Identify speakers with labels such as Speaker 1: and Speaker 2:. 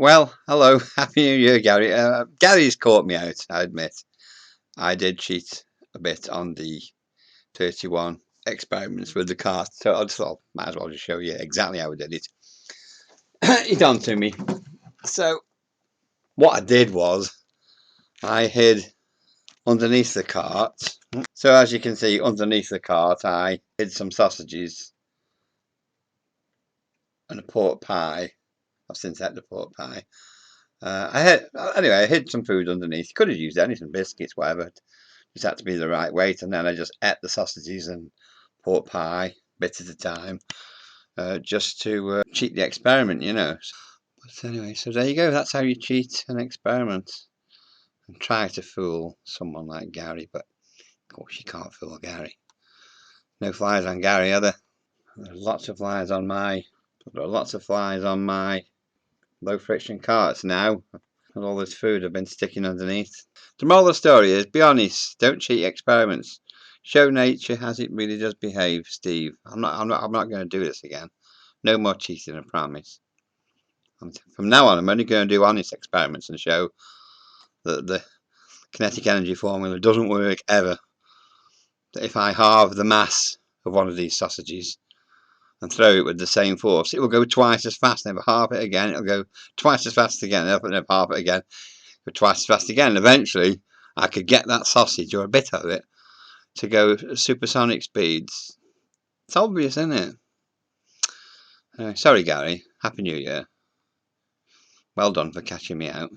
Speaker 1: Well, hello, Happy New Year, Gary. Gary's caught me out, I admit. I did cheat a bit on the 31 experiments with the cart, so I just thought, might as well just show you exactly how I did it. It on to me. So, what I did was, I hid underneath the cart. So, as you can see, underneath the cart, I hid some sausages and a pork pie. I've since had the pork pie. I hid some food underneath. Could have used anything, biscuits, whatever. Just had to be the right weight, and then I just ate the sausages and pork pie bit at a time, just to cheat the experiment, you know. But anyway, so there you go. That's how you cheat an experiment and try to fool someone like Gary. But of course, you can't fool Gary. No flies on Gary, are there? There's lots of flies on my. There are lots of flies on my low friction carts now. And all this food I've been sticking underneath. The moral of the story is, be honest, don't cheat experiments. Show nature as it really does behave, Steve. I'm not going to do this again. No more cheating, I promise. From now on, I'm only going to do honest experiments and show that the kinetic energy formula doesn't work ever. That if I halve the mass of one of these sausages and throw it with the same force, it will go twice as fast. And if I halve it again, it'll go twice as fast again. And if I halve it again, go twice as fast again. Eventually, I could get that sausage, or a bit of it, to go supersonic speeds. It's obvious, isn't it? Sorry, Gary. Happy New Year. Well done for catching me out.